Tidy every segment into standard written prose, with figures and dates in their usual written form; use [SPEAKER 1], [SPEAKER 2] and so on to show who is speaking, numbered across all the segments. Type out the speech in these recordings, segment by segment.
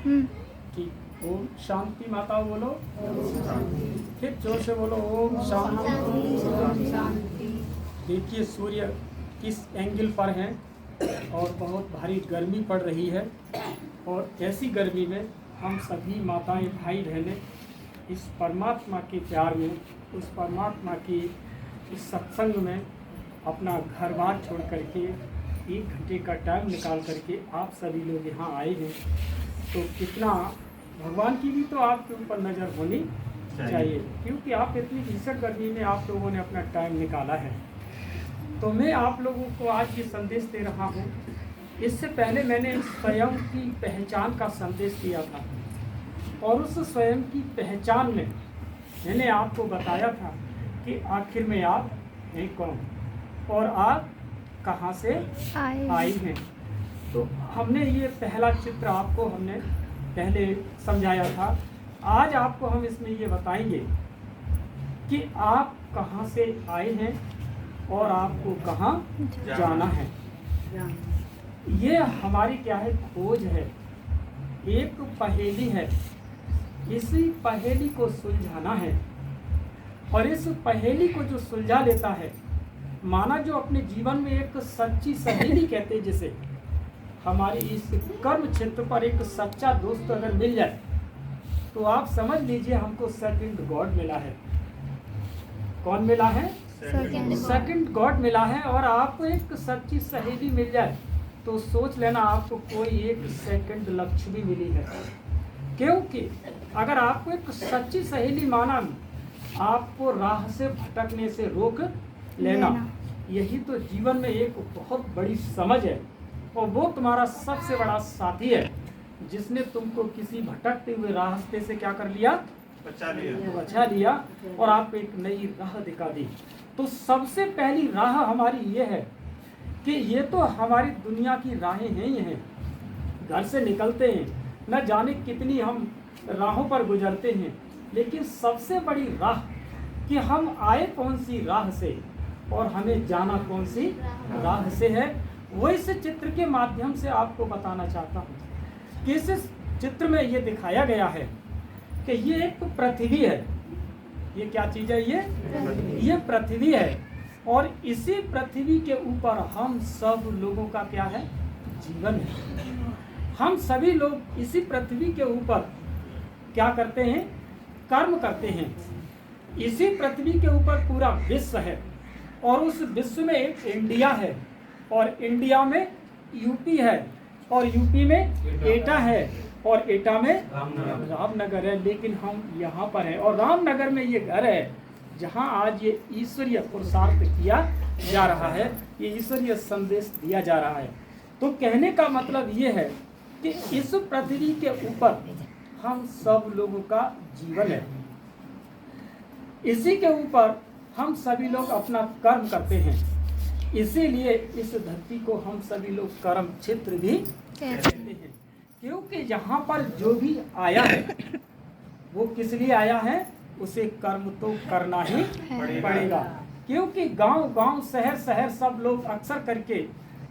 [SPEAKER 1] कि ओम शांति। माता बोलो फिर जोर से बोलो ओम शांति। देखिए सूर्य किस एंगल पर है और बहुत भारी गर्मी पड़ रही है, और ऐसी गर्मी में हम सभी माताएं भाई बहनें इस परमात्मा के प्यार में, उस परमात्मा की इस सत्संग में अपना घर बार छोड़ करके 1 घंटे का टाइम निकाल करके आप सभी लोग यहाँ आए हैं, तो कितना भगवान की भी तो आपके ऊपर नज़र होनी चाहिए, क्योंकि आप इतनी भीषण गर्मी में आप लोगों ने अपना टाइम निकाला है। तो मैं आप लोगों को आज ये संदेश दे रहा हूँ। इससे पहले मैंने स्वयं की पहचान का संदेश दिया था, और उस स्वयं की पहचान में मैंने आपको बताया था कि आखिर में आप हैं कौन और आप कहाँ से आई हैं। तो हमने ये पहला चित्र आपको हमने पहले समझाया था। आज आपको हम इसमें ये बताएंगे कि आप कहाँ से आए हैं और आपको कहाँ जाना है। ये हमारी क्या है, खोज है, एक पहेली है। इसी पहेली को सुलझाना है, और इस पहेली को जो सुलझा लेता है, माना जो अपने जीवन में एक सच्ची सहेली कहते हैं, जिसे हमारी इस कर्म क्षेत्र पर एक सच्चा दोस्त अगर मिल जाए तो आप समझ लीजिए हमको सेकंड गॉड मिला है। कौन मिला है? सेकंड गॉड मिला है। और आपको एक सच्ची सहेली मिल जाए तो सोच लेना आपको कोई एक सेकंड लक्ष्मी मिली है, क्योंकि अगर आपको एक सच्ची सहेली माना आपको राह से भटकने से रोक लेना, यही तो जीवन में एक बहुत बड़ी समझ है। और वो तुम्हारा सबसे बड़ा साथी है, जिसने तुमको किसी भटकते हुए रास्ते से क्या कर लिया, बचा लिया और आपको एक नई राह दिखा दी। तो सबसे पहली राह हमारी ये है कि ये तो हमारी दुनिया की राहें हैं ही हैं। घर से निकलते हैं, न जाने कितनी हम राहों पर गुजरते हैं, लेकिन सबसे बड़ी राह कि हम आए कौन सी राह से और हमें जाना कौन सी राह से है, वो इस चित्र के माध्यम से आपको बताना चाहता हूँ। कि इस चित्र में ये दिखाया गया है कि ये एक पृथ्वी है। ये क्या चीज़ है? ये पृथ्वी है, और इसी पृथ्वी के ऊपर हम सब लोगों का क्या है, जीवन है। हम सभी लोग इसी पृथ्वी के ऊपर क्या करते हैं, कर्म करते हैं। इसी पृथ्वी के ऊपर पूरा विश्व है, और उस विश्व में एक इंडिया है, और इंडिया में यूपी है, और यूपी में एटा है, और एटा में रामनगर है। लेकिन हम यहाँ पर हैं, और रामनगर में ये घर है जहाँ आज ये ईश्वरीय पुरुषार्थ किया जा रहा है, ये ईश्वरीय संदेश दिया जा रहा है। तो कहने का मतलब ये है कि इस पृथ्वी के ऊपर हम सब लोगों का जीवन है। इसी के ऊपर हम सभी लोग अपना कर्म करते हैं, इसीलिए इस धरती को हम सभी लोग कर्म क्षेत्र भी कहते हैं। क्योंकि यहाँ पर जो भी आया है वो किस लिए आया है, उसे कर्म तो करना ही पड़ेगा। क्योंकि गांव शहर सब लोग अक्सर करके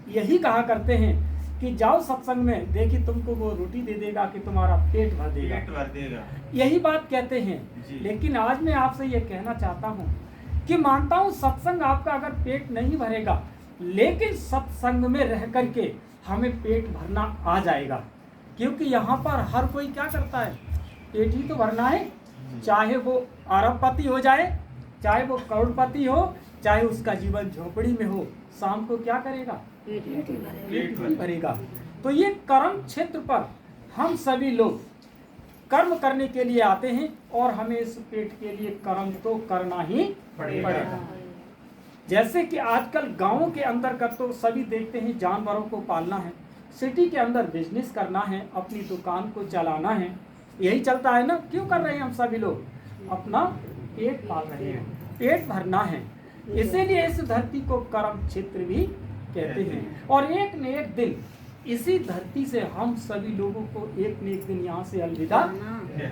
[SPEAKER 1] यही कहा करते हैं कि जाओ सत्संग में, देखिए तुमको वो रोटी दे देगा कि तुम्हारा पेट भर देगा, यही बात कहते हैं। लेकिन आज मैं आपसे ये कहना चाहता हूँ कि मानता हूँ सत्संग आपका अगर पेट नहीं भरेगा, लेकिन सत्संग में रह करके हमें पेट भरना आ जाएगा। क्योंकि यहाँ पर हर कोई क्या करता है, पेट ही तो भरना है। चाहे वो अरबपति हो जाए, चाहे वो करोड़पति हो, चाहे उसका जीवन झोपड़ी में हो, शाम को क्या करेगा, पेट भरेगा। तो ये कर्म क्षेत्र पर हम सभी लोग कर्म करने के लिए आते हैं, और हमें इस पेट के लिए कर्म तो करना ही पड़ेगा। जैसे कि आजकल गांवों के अंदर कर तो सभी देखते हैं जानवरों को पालना है, सिटी के अंदर बिजनेस करना है, अपनी दुकान को चलाना है, यही चलता है ना। क्यों कर रहे हैं हम सभी लोग, अपना पेट पाल रहे हैं, पेट भरना है। इसीलिए इस धरती को कर्म क्षेत्र भी कहते हैं। और एक न एक दिन इसी धरती से हम सभी लोगों को एक न एक दिन यहाँ से अलविदा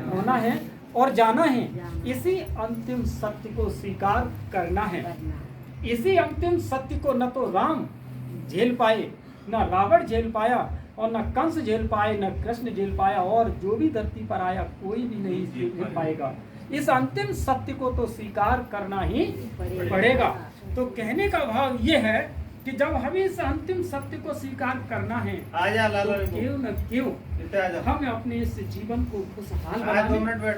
[SPEAKER 1] होना है और जाना है। इसी अंतिम सत्य को स्वीकार करना है। इसी अंतिम सत्य को न तो राम झेल पाए, न रावण झेल पाया, और न कंस झेल पाए, न कृष्ण झेल पाया, और जो भी धरती पर आया कोई भी नहीं झेल पाएगा। इस अंतिम सत्य को तो स्वीकार करना ही पड़ेगा। तो कहने का भाव ये है कि जब हमें इस अंतिम सत्य को स्वीकार करना है तो क्यों न क्यों हमें अपने इस जीवन को खुशहाल बनाना,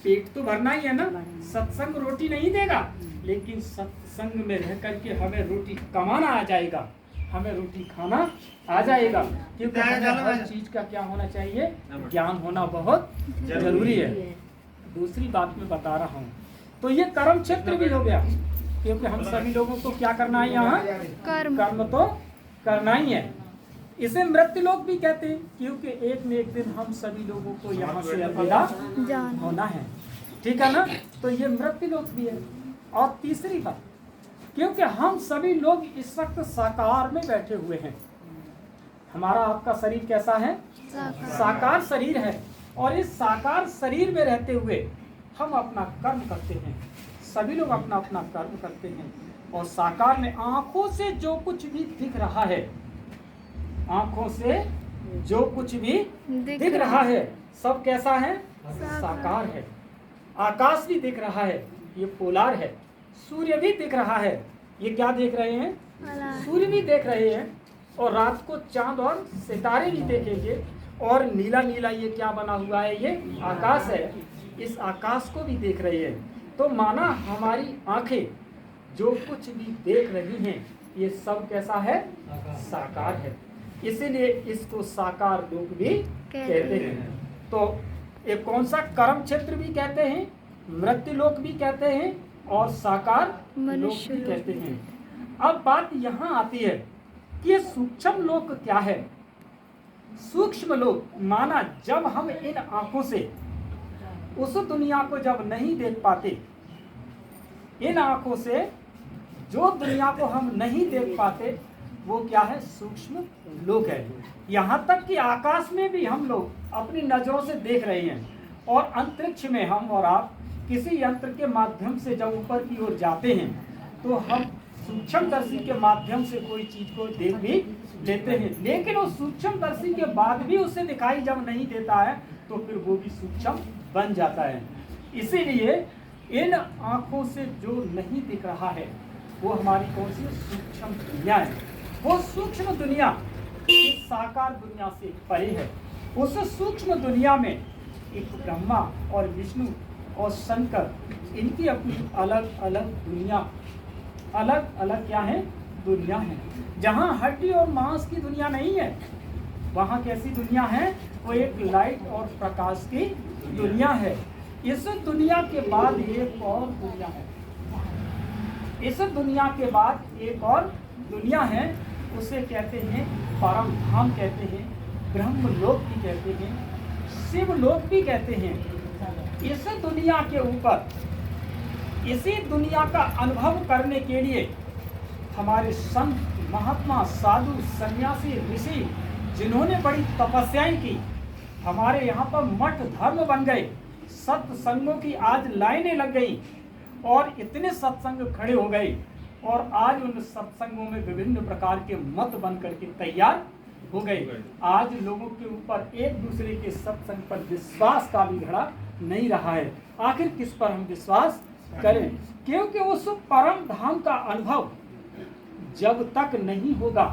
[SPEAKER 1] पेट तो भरना ही है ना। सत्संग रोटी नहीं देगा, लेकिन सत्संग में रह करके हमें रोटी कमाना आ जाएगा, हमें रोटी खाना आ जाएगा। क्योंकि हर चीज का क्या होना चाहिए, ज्ञान होना बहुत जरूरी है। दूसरी बात मैं बता रहा हूँ, तो ये कर्म क्षेत्र भी हो गया, क्योंकि हम सभी लोगों को क्या करना है, यहाँ कर्म तो करना ही है। इसे मृत्यु लोक भी कहते हैं, क्योंकि एक न एक दिन हम सभी लोगों को यहाँ से अलविदा होना है, ठीक है ना। तो ये मृत्यु लोक भी है। और तीसरी बात, क्योंकि हम सभी लोग इस वक्त साकार में बैठे हुए हैं। हमारा आपका शरीर कैसा है, साकार शरीर है, और इस साकार शरीर में रहते हुए हम अपना कर्म करते हैं। सभी लोग अपना अपना कर्म करते हैं, और साकार में आंखों से जो कुछ भी दिख रहा है, आंखों से जो कुछ भी दिख रहा है, सब कैसा है, साकार है। आकाश भी दिख रहा है, ये पोलार है। सूर्य भी दिख रहा है, ये क्या देख रहे हैं, सूर्य भी देख रहे हैं। और रात को चांद और सितारे भी देखेंगे, और नीला नीला ये क्या बना हुआ है, ये आकाश है। इस आकाश को भी देख रहे हैं। तो माना हमारी आंखें जो कुछ भी देख रही हैं, ये सब कैसा है, साकार है। इसीलिए इसको साकार लोक भी कहते हैं। तो एक कौन सा कर्म क्षेत्र भी कहते हैं, मृत्यु लोक भी कहते हैं, और साकार लोक भी कहते हैं। अब बात यहाँ आती है कि ये सूक्ष्म लोक क्या है। सूक्ष्म लोक माना जब हम इन आंखों से उस दुनिया को जब नहीं देख पाते, इन आंखों से जो दुनिया को हम नहीं देख पाते, वो क्या है, सूक्ष्म लोक है। यहाँ तक कि आकाश में भी हम लोग अपनी नजरों से देख रहे हैं, और अंतरिक्ष में हम और आप किसी यंत्र के माध्यम से जब ऊपर की ओर जाते हैं, तो हम सूक्ष्मदर्शी के माध्यम से कोई चीज को देख भी लेते हैं। लेकिन उस सूक्ष्मदर्शी के बाद भी उसे दिखाई जब नहीं देता है, तो फिर वो भी सूक्ष्म बन जाता है। इसीलिए इन आंखों से जो नहीं दिख रहा है, वो हमारी कौन सी सूक्ष्म दुनिया है। वो सूक्ष्म दुनिया इस साकार दुनिया से परे है। उस सूक्ष्म दुनिया में एक ब्रह्मा और विष्णु और शंकर, इनकी अपनी अलग अलग दुनिया, अलग अलग क्या है, दुनिया है। जहाँ हड्डी और मांस की दुनिया नहीं है, वहाँ कैसी दुनिया है, वो एक लाइट और प्रकाश की दुनिया है। इस दुनिया के बाद एक और दुनिया है, इस दुनिया के बाद एक और दुनिया है, उसे कहते हैं परम धाम कहते हैं, ब्रह्म लोक भी कहते हैं, शिव लोक भी कहते हैं। इस दुनिया के ऊपर, इसी दुनिया का अनुभव करने के लिए हमारे संत, महात्मा, साधु, सन्यासी, ऋषि, जिन्होंने बड़ी तपस्याएं की, हमारे यहाँ पर मठ धर्म बन गए, सत्संगों की आज लाइनें लग गई, और इतने सत्संग खड़े हो गए, और आज उन सत्संगों में विभिन्न प्रकार के मत बन करके तैयार हो गए। आज लोगों के ऊपर एक दूसरे के सत्संग पर विश्वास का भी घड़ा नहीं रहा है। आखिर किस पर हम विश्वास करें, क्योंकि उस परम धाम का अनुभव जब तक नहीं होगा,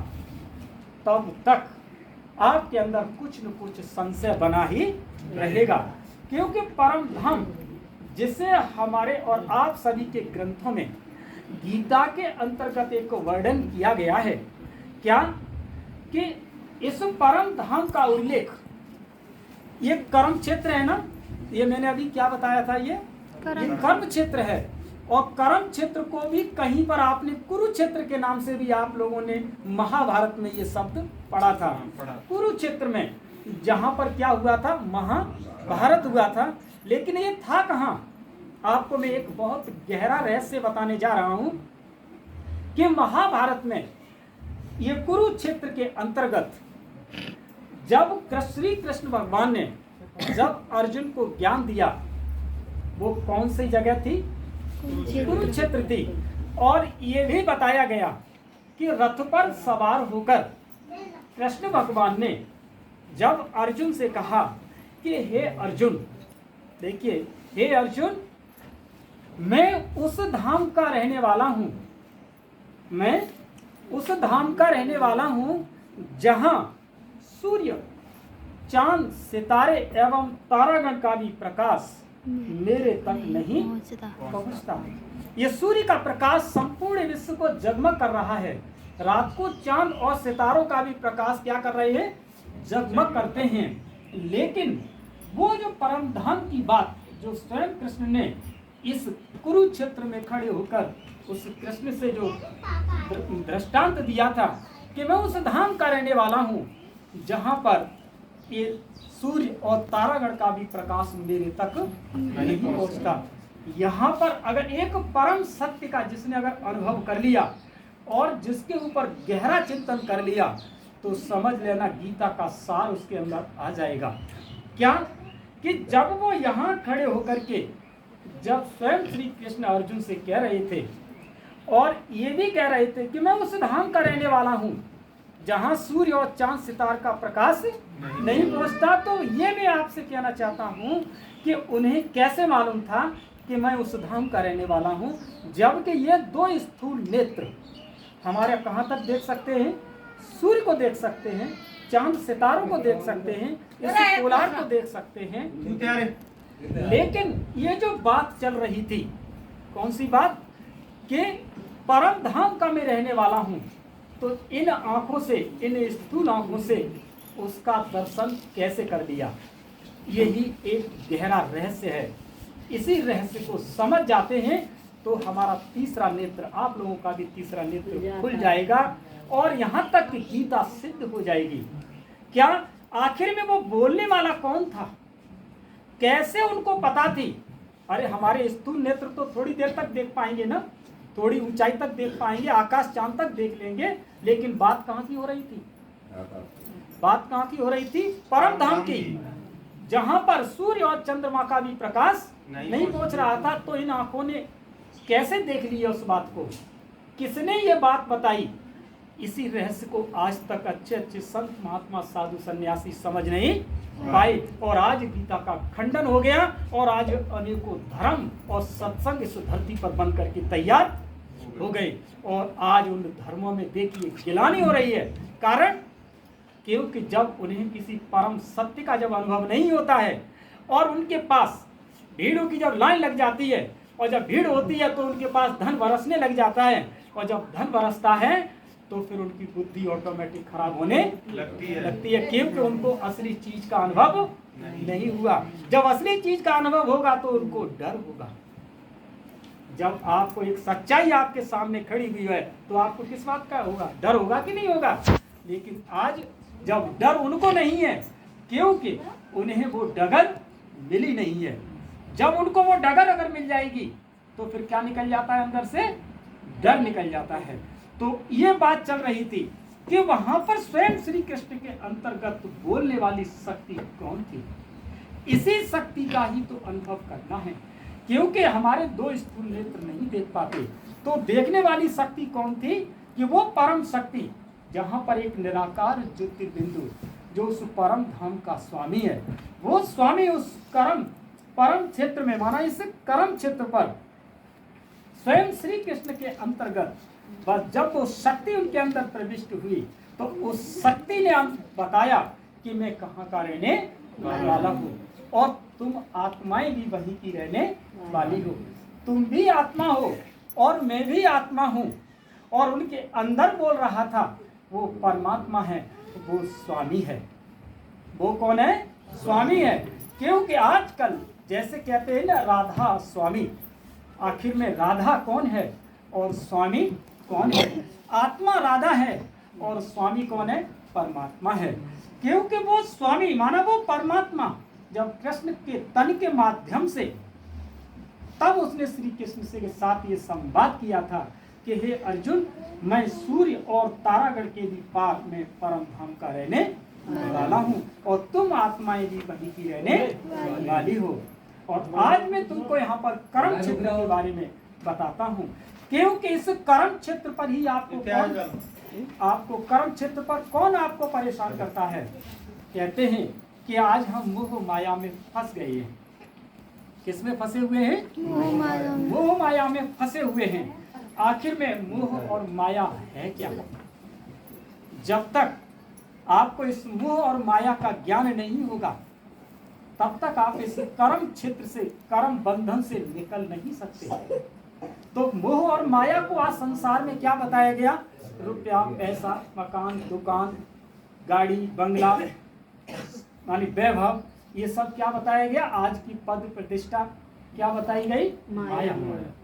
[SPEAKER 1] तब तक आपके अंदर कुछ न कुछ संशय बना ही रहेगा। क्योंकि परम धाम जिसे हमारे और आप सभी के ग्रंथों में गीता के अंतर्गत एक वर्णन किया गया है, क्या कि इस परम धाम का उल्लेख, ये कर्म क्षेत्र है ना, ये मैंने अभी क्या बताया था, ये कर्म क्षेत्र है। और कर्म क्षेत्र को भी कहीं पर आपने कुरुक्षेत्र के नाम से भी आप लोगों ने महाभारत में ये शब्द पढ़ा था। कुरुक्षेत्र में जहां पर क्या हुआ था, महाभारत हुआ था। लेकिन ये था कहाँ, आपको मैं एक बहुत गहरा रहस्य बताने जा रहा हूं कि महाभारत में ये कुरुक्षेत्र के अंतर्गत जब श्री कृष्ण भगवान ने जब अर्जुन को ज्ञान दिया, वो कौन सी जगह थी, कुरुक्षेत्र थी। और ये भी बताया गया कि रथ पर सवार होकर कृष्ण भगवान ने जब अर्जुन से कहा कि हे अर्जुन, देखिए, हे अर्जुन, मैं उस धाम का रहने वाला हूं, मैं उस धाम का रहने वाला हूं जहां सूर्य, चांद, सितारे एवं तारागण का भी प्रकाश मेरे तक नहीं पहुंचता। ये सूर्य का प्रकाश संपूर्ण विश्व को जगमग कर रहा है। रात को चांद और सितारों का भी प्रकाश क्या कर रहे हैं? जगमग करते हैं। लेकिन वो जो परम धाम की बात जो स्वयं कृष्ण ने इस कुरुक्षेत्र में खड़े होकर उस कृष्ण से जो दृष्टांत दिया था कि मैं उस धाम का रहने वाला हूँ जहाँ पर ये सूर्य और तारागण का भी प्रकाश मेरे तक नहीं पहुँचता। यहाँ पर अगर एक परम सत्य का जिसने अगर अनुभव कर लिया और जिसके ऊपर गहरा चिंतन कर लिया तो समझ लेना गीता का सार उसके अंदर आ जाएगा। क्या कि जब वो यहाँ खड़े होकर के जब स्वयं श्री कृष्ण अर्जुन से कह रहे थे और ये भी कह रहे थे कि मैं उस धाम का रहने वाला हूँ जहाँ सूर्य और चांद सितार का प्रकाश नहीं पहुँचता, तो ये मैं आपसे कहना चाहता हूँ कि उन्हें कैसे मालूम था कि मैं उस धाम का रहने वाला हूँ, जबकि ये दो स्थूल नेत्र हमारे कहाँ तक देख सकते हैं? सूर्य को देख सकते हैं, चांद सितारों को देख सकते हैं, इस पोलार को देख सकते हैं। लेकिन ये जो बात चल रही थी, कौन सी बात? कि परम धाम का मैं रहने वाला हूँ, तो इन आंखों से, इन स्थूल आंखों से उसका दर्शन कैसे कर दिया? यही एक गहरा रहस्य है। इसी रहस्य को समझ जाते हैं तो हमारा तीसरा नेत्र, आप लोगों का भी तीसरा नेत्र खुल जाएगा और यहाँ तक कि गीता सिद्ध हो जाएगी। क्या आखिर में वो बोलने वाला कौन था? कैसे उनको पता थी? अरे हमारे स्थूल नेत्र तो थोड़ी देर तक देख पाएंगे ना, थोड़ी ऊंचाई तक देख पाएंगे, आकाश चांद तक देख लेंगे, लेकिन बात कहाँ की हो रही थी? बात कहाँ की हो रही थी? परम धाम की, जहां पर सूर्य और चंद्रमा का भी प्रकाश नहीं पहुंच रहा था। तो इन आंखों ने कैसे देख लिया उस बात को? किसने ये बात बताई? इसी रहस्य को आज तक अच्छे अच्छे संत, महात्मा, साधु, सन्यासी समझ नहीं पाए और आज गीता का खंडन हो गया और आज अनेकों धर्म और सत्संग इस धरती पर बन करके तैयार हो गए और आज उन धर्मों में देखिए गिलानी हो रही है। कारण क्योंकि जब उन्हें किसी परम सत्य का जब अनुभव नहीं होता है और उनके पास भीड़ों की जब लाइन लग जाती है और जब भीड़ होती है तो उनके पास धन बरसने लग जाता है और जब धन बरसता है तो फिर उनकी बुद्धि ऑटोमेटिक खराब होने लगती है क्योंकि उनको असली चीज का अनुभव नहीं हुआ। जब असली चीज का अनुभव होगा तो उनको डर होगा। जब आपको एक सच्चाई आपके सामने खड़ी हुई है तो आपको किस बात का होगा? डर होगा कि नहीं होगा? लेकिन आज जब डर उनको नहीं है क्योंकि उन्हें वो डगर मिली नहीं है। जब उनको वो डगर अगर मिल जाएगी तो फिर क्या निकल जाता है? अंदर से डर निकल जाता है। तो ये बात चल रही थी कि वहां पर स्वयं श्री कृष्ण के अंतर्गत बोलने वाली शक्ति कौन थी? इसी शक्ति का ही तो अनुभव करना है क्योंकि हमारे दो स्थूल नेत्र नहीं देख पाते। तो देखने वाली शक्ति कौन थी? कि वो परम शक्ति जहां पर एक निराकार ज्योतिर्बिंदु जो उस परम धाम का स्वामी है, वो स्वामी उस परम क्षेत्र में, माना इस कर्म क्षेत्र पर स्वयं श्री कृष्ण के अंतर्गत बस जब वो शक्ति उनके अंदर प्रविष्ट हुई तो उस शक्ति ने बताया कि मैं कहाँ का रहने वाला हूँ और तुम आत्माएं भी वहीं की रहने वाली हो। तुम भी आत्मा हो और मैं भी आत्मा हूँ। और उनके अंदर बोल रहा था वो परमात्मा है, वो स्वामी है। वो कौन है? स्वामी है। क्योंकि आजकल जैसे कहते हैं ना राधा स्वामी, आखिर में राधा कौन है और स्वामी कौन है? आत्मा राधा है और स्वामी कौन है? परमात्मा है। क्योंकि वो स्वामी माना वो परमात्मा जब कृष्ण के तन के माध्यम से तब उसने श्री कृष्ण से के साथ ये संवाद किया था कि हे अर्जुन, मैं सूर्य और तारागण के भी पार में परम धाम का रहने वाला हूँ और तुम आत्माएं भी वहीं की रहने वाली हो। और आज मैं तुमको यहाँ पर कर्म क्षेत्र के बारे में बताता हूँ क्योंकि इस कर्म क्षेत्र पर ही आपको कर्म क्षेत्र पर कौन आपको परेशान करता है? कहते हैं कि आज हम मोह माया में फंस गए हैं। किस में फंसे हुए हैं? मोह माया में फंसे हुए हैं। आखिर में मोह और माया है क्या? जब तक आपको इस मोह और माया का ज्ञान नहीं होगा तब तक आप इस कर्म क्षेत्र से, कर्म बंधन से निकल नहीं सकते। तो मोह और माया को आज संसार में क्या बताया गया? रुपया, पैसा, मकान, दुकान, गाड़ी, बंगला, मानी वैभव, ये सब क्या बताया गया? आज की पद प्रतिष्ठा क्या बताई गई? माया।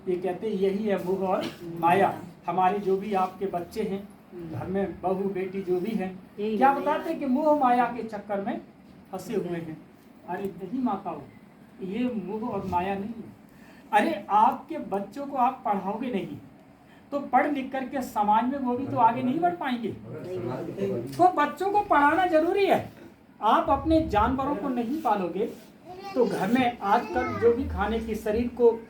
[SPEAKER 1] ये कहते हैं यही है मोह और माया। हमारे जो भी आपके बच्चे हैं, घर में बहू बेटी जो भी हैं, क्या बताते हैं कि मोह माया के चक्कर में फंसे हुए हैं। अरे नहीं माताओं, ये मोह और माया नहीं है। अरे आपके बच्चों को आप पढ़ाओगे नहीं तो पढ़ लिख करके समाज में वो भी तो आगे नहीं बढ़ पाएंगे। तो बच्चों को पढ़ाना जरूरी है। आप अपने जानवरों को नहीं पालोगे तो घर में आजकल जो भी खाने की, शरीर को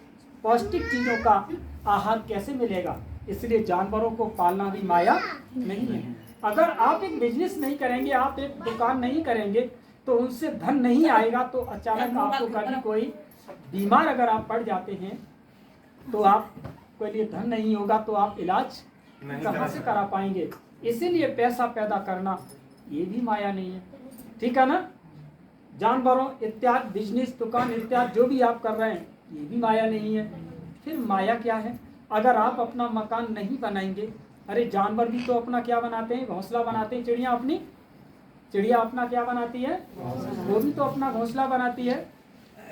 [SPEAKER 1] पौष्टिक चीजों का आहार कैसे मिलेगा? इसलिए जानवरों को पालना भी माया नहीं है। अगर आप एक बिजनेस नहीं करेंगे, आप एक दुकान नहीं करेंगे तो उनसे धन नहीं आएगा। तो अचानक आपको कभी कोई बीमार अगर आप पड़ जाते हैं तो आपके लिए धन नहीं होगा तो आप इलाज कहाँ से करा पाएंगे? इसीलिए पैसा पैदा करना ये भी माया नहीं है। ठीक है ना? जानवरों इत्यादि, बिजनेस, दुकान इत्यादि जो भी आप कर रहे हैं ये भी माया नहीं है। फिर माया क्या है? अगर आप अपना मकान नहीं बनाएंगे, अरे जानवर भी तो अपना क्या बनाते हैं? घोंसला बनाते हैं। चिड़िया अपना क्या बनाती है? वो भी तो अपना घोंसला बनाती है।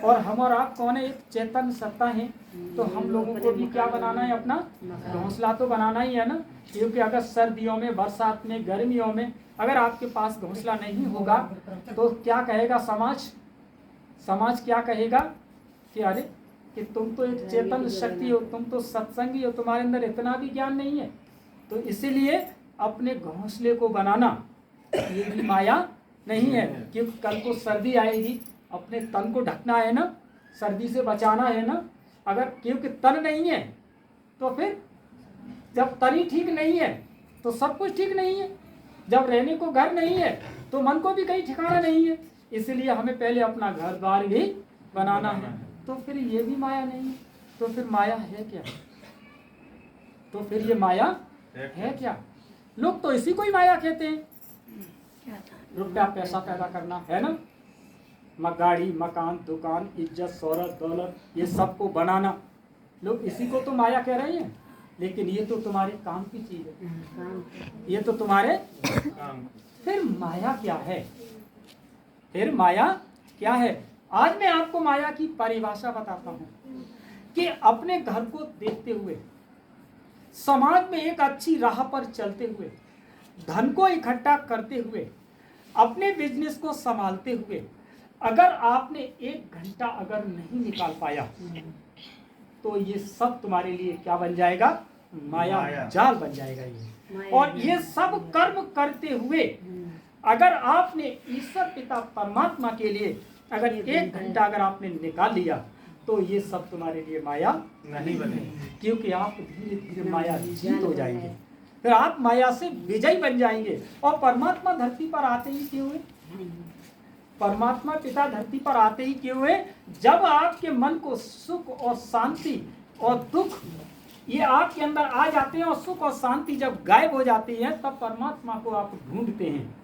[SPEAKER 1] और हम और आप कौन है? एक चेतन सत्ता है। तो हम लोगों को भी क्या बनाना है? अपना घोंसला तो बनाना ही है ना। क्योंकि अगर सर्दियों में, बरसात में, गर्मियों में अगर आपके पास घोंसला नहीं होगा तो क्या कहेगा समाज क्या कहेगा कि अरे कि तुम तो एक चेतन शक्ति हो, तुम तो सत्संगी हो, तुम्हारे अंदर इतना भी ज्ञान नहीं है। तो इसीलिए अपने घोंसले को बनाना ये भी माया नहीं है। क्योंकि कल को सर्दी आएगी, अपने तन को ढकना है ना, सर्दी से बचाना है ना। अगर क्योंकि तन नहीं है तो फिर जब तन ही ठीक नहीं है तो सब कुछ ठीक नहीं है। जब रहने को घर नहीं है तो मन को भी कहीं ठिकाना नहीं है। इसलिए हमें पहले अपना घर द्वार भी बनाना है। तो फिर ये भी माया नहीं है। तो फिर माया है क्या? तो फिर ये माया है क्या? लोग तो इसी को ही माया कहते हैं। रुपया पैसा पैदा करना है ना, गाड़ी, मकान, दुकान, इज्जत, शोहरत, दौलत, ये सबको बनाना, लोग इसी को तो माया कह रहे हैं। लेकिन ये तो तुम्हारे काम की चीज है, ये तो तुम्हारे काम। फिर माया क्या है? फिर माया क्या है? आज मैं आपको माया की परिभाषा बताता हूँ कि अपने घर को देखते हुए, समाज में एक अच्छी राह पर चलते हुए, धन को इकट्ठा करते हुए, अपने बिजनेस को संभालते हुए, अगर आपने 1 घंटा अगर नहीं निकाल पाया तो ये सब तुम्हारे लिए क्या बन जाएगा? माया जाल बन जाएगा ये। और ये सब कर्म करते हुए अगर आपने ईश्वर पिता परमात्मा के लिए अगर 1 घंटा अगर आपने निकाल लिया तो ये सब तुम्हारे लिए माया नहीं बनेगी। क्योंकि आप धीरे धीरे माया जीत हो जाएंगे, फिर आप माया से विजयी बन जाएंगे। और परमात्मा धरती पर आते ही क्यों हुए? परमात्मा पिता धरती पर आते ही क्यों हुए? जब आपके मन को सुख और शांति और दुख ये आपके अंदर आ जाते हैं और सुख और शांति जब गायब हो जाती है तब परमात्मा को आप ढूंढते हैं,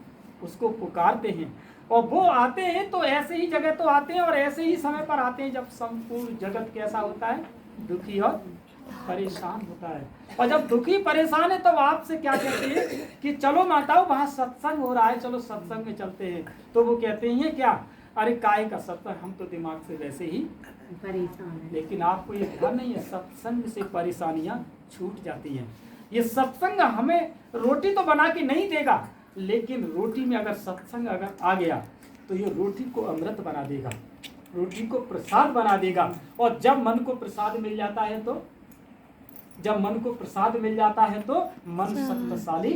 [SPEAKER 1] उसको पुकारते हैं। और वो आते हैं तो ऐसे ही जगह तो आते हैं और ऐसे ही समय पर आते हैं जब संपूर्ण जगत कैसा होता है? दुखी और परेशान होता है। और जब दुखी परेशान है तब आपसे क्या कहते हैं कि चलो माताओं वहां सत्संग हो रहा है, चलो सत्संग में चलते हैं। तो वो कहते हैं क्या? अरे काय का सत्संग, हम तो दिमाग से वैसे ही परेशान है। लेकिन आपको ये ध्यान नहीं है, सत्संग से परेशानियां छूट जाती हैं। ये सत्संग हमें रोटी तो बना के नहीं देगा, लेकिन रोटी में अगर सत्संग अगर आ गया तो ये रोटी को अमृत बना देगा, रोटी को प्रसाद बना देगा। और जब मन को प्रसाद मिल जाता है तो मन शक्तिशाली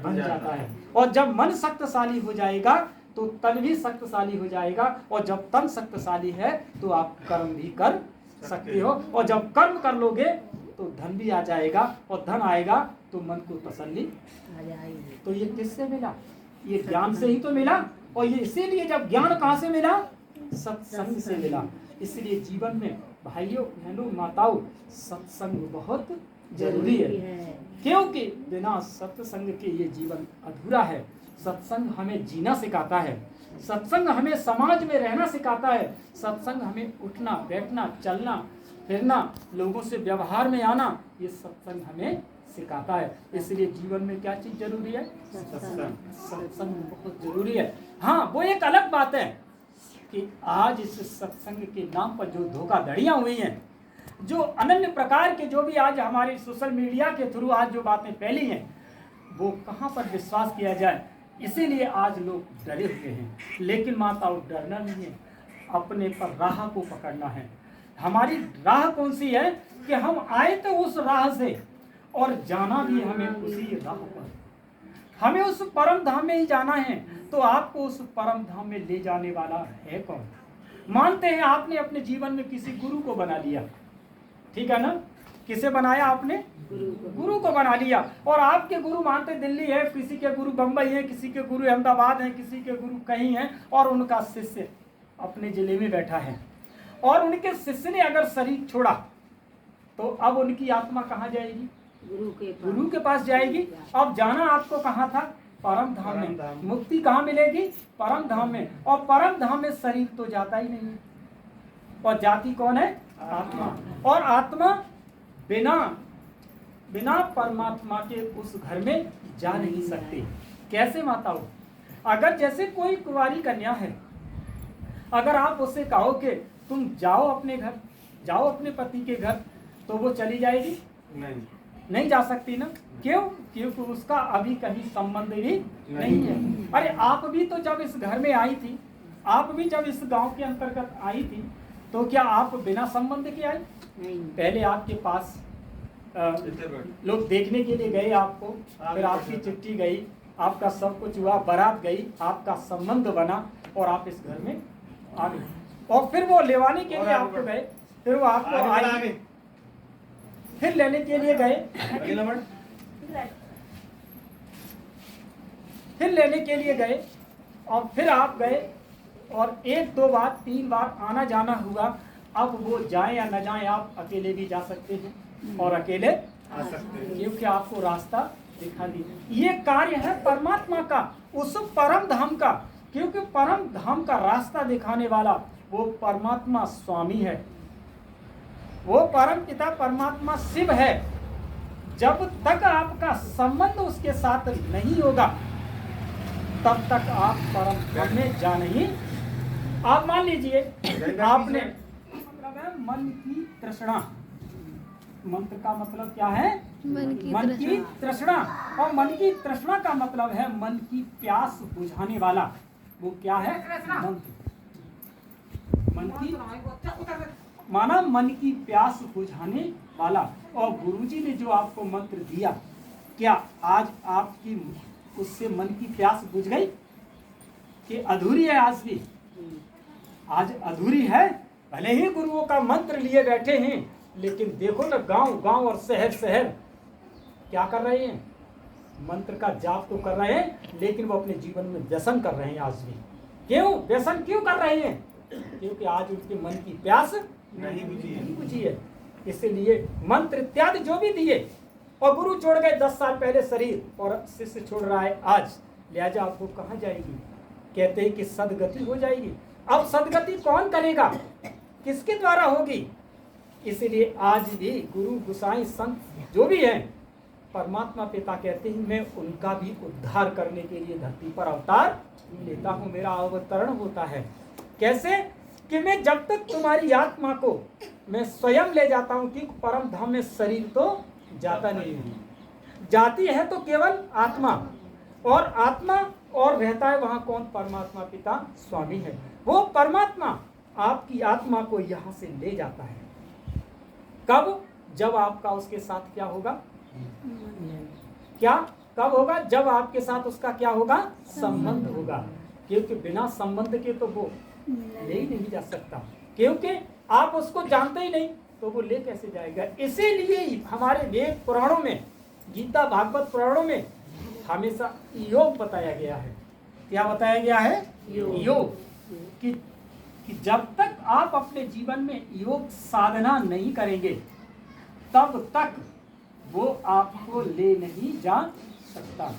[SPEAKER 1] बन जाता है। और जब मन शक्तिशाली हो जाएगा तो तन भी शक्तिशाली हो जाएगा। और जब तन शक्तिशाली है तो आप कर्म भी कर सकते हो। और जब कर्म कर लोगे तो धन भी आ जाएगा, और धन आएगा तो मन को तसल्ली आ जाएगी। तो ये किससे मिला? ये ज्ञान से ही तो मिला।
[SPEAKER 2] और ये इसीलिए जब ज्ञान कहाँ से मिला, सत्संग से मिला। इसलिए जीवन में भाइयों बहनों माताओं सत्संग बहुत जरूरी है, क्योंकि बिना सत्संग के ये जीवन अधूरा है। सत्संग हमें जीना सिखाता है, सत्संग हमें समाज में रहना सिखाता है, सत्संग हमें उठना बैठना चलना फिरना लोगों से व्यवहार में आना, ये सत्संग हमें सिखाता है। इसलिए जीवन में क्या चीज जरूरी है, सत्संग बहुत जरूरी है। हाँ, वो एक अलग बात है कि आज इस सत्संग के नाम पर जो धोखाधड़ियां हुई हैं, जो अनन्य प्रकार के जो भी आज हमारे सोशल मीडिया के थ्रू आज जो बातें फैली हैं, वो कहाँ पर विश्वास किया जाए, इसीलिए आज लोग डरे हुए हैं। लेकिन माताओं, डरना नहीं है, अपने पर राह को पकड़ना है। हमारी राह कौन सी है कि हम आए तो उस राह से और जाना भी हमें उसी राह पर, हमें उस परम धाम में ही जाना है। तो आपको उस परम धाम में ले जाने वाला है कौन? मानते हैं आपने अपने जीवन में किसी गुरु को बना लिया, ठीक है ना, किसे बनाया आपने? गुरु को बना लिया। और आपके गुरु मानते दिल्ली है, किसी के गुरु बंबई है, किसी के गुरु अहमदाबाद है, किसी के गुरु कहीं है, और उनका शिष्य अपने जिले में बैठा है। और उनके शिष्य ने अगर शरीर छोड़ा तो अब उनकी आत्मा कहाँ जाएगी? गुरु के पास जाएगी। अब जाना आपको कहाँ था? परम धाम में। मुक्ति कहाँ मिलेगी? परम धाम में। और परम धाम में शरीर तो जाता ही नहीं है, और जाती कौन है? आत्मा। और आत्मा बिना परमात्मा के उस घर में जा नहीं सकती। कैसे माताओं? अगर जैसे कोई कुंवारी कन्या है, अगर आप उससे कहो कि तुम जाओ अपने घर, जाओ अपने पति के घर, तो वो चली जाएगी? नहीं जा सकती ना। क्यों? क्योंकि उसका अभी कहीं संबंध भी नहीं है। अरे आप भी तो जब इस घर में आई थी, आप भी जब इस गांव के अंतर्गत आई थी, तो क्या आप बिना संबंध के आई? पहले आपके पास लोग देखने के लिए गए आपको, फिर आपकी चिट्ठी गई, आपका सब कुछ हुआ, बारात गई, आपका संबंध बना और आप इस घर में आ गए। और फिर वो लेवाने के लिए आपको गए, फिर वो आपको आए, फिर लेने के लिए गए, फिर लेने के लिए गए, और फिर आप गए, और 1 2 बार 3 बार आना जाना हुआ। अब वो जाए या न जाए, आप अकेले भी जा सकते हैं और अकेले आ सकते हैं, क्योंकि आपको रास्ता दिखा दी। ये कार्य है परमात्मा का, उस परम धाम का, क्योंकि परम धाम का रास्ता दिखाने वाला वो परमात्मा स्वामी है, वो परम पिता परमात्मा शिव है। जब तक आपका संबंध उसके साथ नहीं होगा, तब तक आप परम धाम में जा नहीं। आप मान लीजिए आपने, मतलब है मन की तृष्णा, मंत्र का मतलब क्या है? मन की तृष्णा। और मन की तृष्णा का मतलब है मन की प्यास बुझाने वाला। वो क्या है? मंत्र। मन की माना मन की प्यास बुझाने वाला। और गुरुजी ने जो आपको मंत्र दिया, क्या आज आपकी उससे मन की प्यास बुझ गई कि अधूरी है? आज भी आज अधूरी है। भले ही गुरुओं का मंत्र लिए बैठे हैं, लेकिन देखो ना, गांव गांव और शहर शहर क्या कर रहे हैं? मंत्र का जाप तो कर रहे हैं, लेकिन वो अपने जीवन में व्यसन कर रहे हैं आज भी। क्यों व्यसन क्यों कर रहे हैं? क्योंकि आज उनके मन की प्यास नहीं बुझी है। इसलिए मंत्र इत्यादि जो भी दिए, और गुरु छोड़ गए 10 साल पहले शरीर, और शिष्य छोड़ रहा है आज, लिहाजा आपको कहाँ जाएगी? कहते हैं कि सदगति हो जाएगी। अब सदगति कौन करेगा? किसके द्वारा होगी? इसलिए आज भी गुरु गुसाई संत जो भी हैं, परमात्मा पिता कहते हैं मैं उनका भी उद्धार करने के लिए धरती पर अवतार लेता हूँ, मेरा अवतरण होता है। कैसे? कि मैं जब तक तुम्हारी आत्मा को मैं स्वयं ले जाता हूँ, कि परम धाम में शरीर तो जाता नहीं है, जाती है तो केवल आत्मा, और आत्मा और रहता है वहाँ कौन? परमात्मा पिता स्वामी है। वो परमात्मा आपकी आत्मा को यहाँ से ले जाता है। कब? जब आपका उसके साथ क्या होगा? क्या कब होगा? जब आपके साथ उसका क्या होगा? संबंध होगा। क्योंकि बिना संबंध के तो वो ले ही नहीं जा सकता, क्योंकि आप उसको जानते ही नहीं, तो वो ले कैसे जाएगा? इसीलिए हमारे वेद पुराणों में, गीता भागवत पुराणों में हमेशा योग बताया गया है क्या बताया गया है? योग। कि जब तक आप अपने जीवन में योग साधना नहीं करेंगे तब तक वो आपको ले नहीं जा सकता।